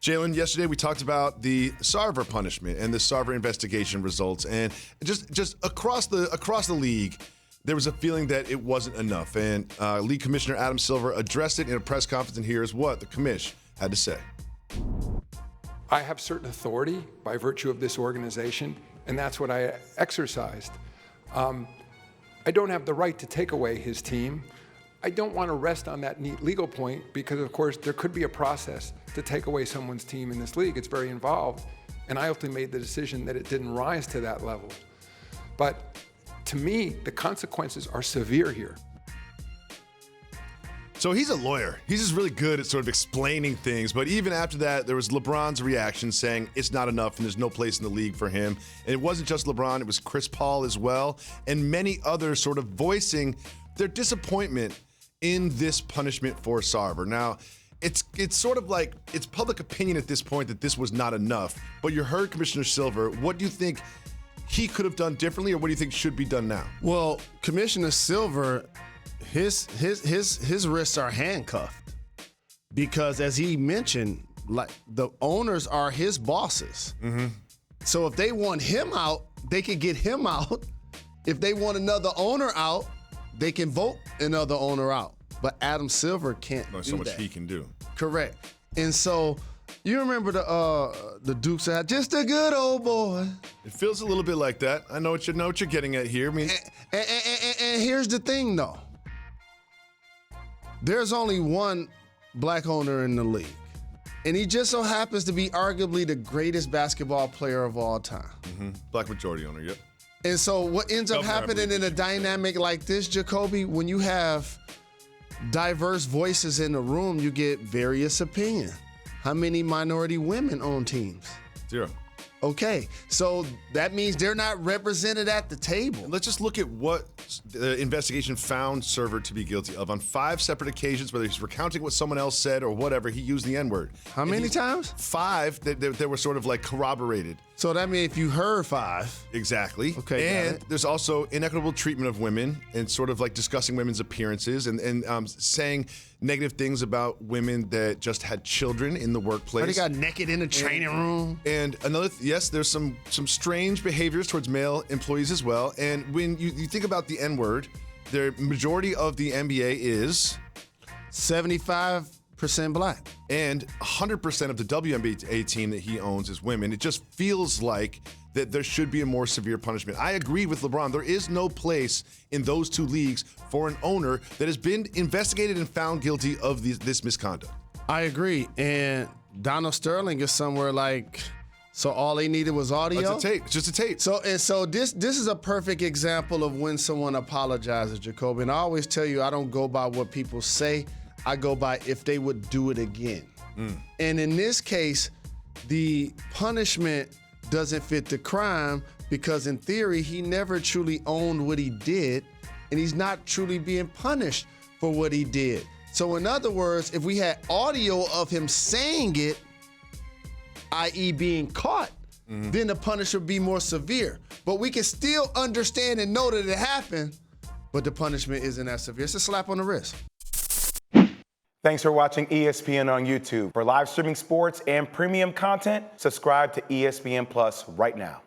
Jalen, yesterday we talked about the Sarver punishment and the Sarver investigation results, and just across the league, there was a feeling that it wasn't enough. And League Commissioner Adam Silver addressed it in a press conference, and here's what the commish had to say. I have certain authority by virtue of this organization, and that's what I exercised. I don't have the right to take away his team. I don't want to rest on that neat legal point because, of course, there could be a process to take away someone's team in this league. It's very involved, and I ultimately made the decision that it didn't rise to that level. But to me, the consequences are severe here. So he's a lawyer. He's just really good at sort of explaining things. But even after that, there was LeBron's reaction saying it's not enough and there's no place in the league for him. And it wasn't just LeBron, it was Chris Paul as well, and many others sort of voicing their disappointment in this punishment for Sarver. Now, it's sort of like it's public opinion at this point that this was not enough. But you heard Commissioner Silver. What do you think he could have done differently, or what do you think should be done now? Well, Commissioner Silver, his wrists are handcuffed because, as he mentioned, like the owners are his bosses. Mm-hmm. So if they want him out, they can get him out. If they want another owner out, they can vote another owner out. But Adam Silver can't do that. So much he can do. Correct. And so you remember the Dukes had just a good old boy. It feels a little bit like that. I know what you're getting at here. I mean, and here's the thing, though. There's only one black owner in the league, and he just so happens to be arguably the greatest basketball player of all time. Mm-hmm. Black majority owner, yep. And so what ends up happening in a dynamic like this, Jacoby, when you have diverse voices in the room, you get various opinion. How many minority women own teams? 0. Okay, so that means they're not represented at the table. Let's just look at what the investigation found Sarver to be guilty of. On 5 separate occasions, whether he's recounting what someone else said or whatever, he used the N-word. How many times? 5 that were sort of like corroborated. So that means if you heard 5. Exactly. Okay, and there's also inequitable treatment of women and sort of like discussing women's appearances and saying negative things about women that just had children in the workplace. They got naked in the training room. And another, yes, there's some strange behaviors towards male employees as well. And when you think about the N-word, the majority of the NBA is 75% black. And 100% of the WNBA team that he owns is women. It just feels like that there should be a more severe punishment. I agree with LeBron. There is no place in those two leagues for an owner that has been investigated and found guilty of this misconduct. I agree. And Donald Sterling is somewhere like, so all they needed was audio? It's a tape. It's just a tape. So this is a perfect example of when someone apologizes, Jacoby. And I always tell you, I don't go by what people say. I go by if they would do it again. And in this case, the punishment doesn't fit the crime because in theory, he never truly owned what he did, and he's not truly being punished for what he did. So in other words, if we had audio of him saying it, i.e. being caught, then the punishment would be more severe. But we can still understand and know that it happened, but the punishment isn't as severe. It's a slap on the wrist. Thanks for watching ESPN on YouTube. For live streaming sports and premium content, subscribe to ESPN Plus right now.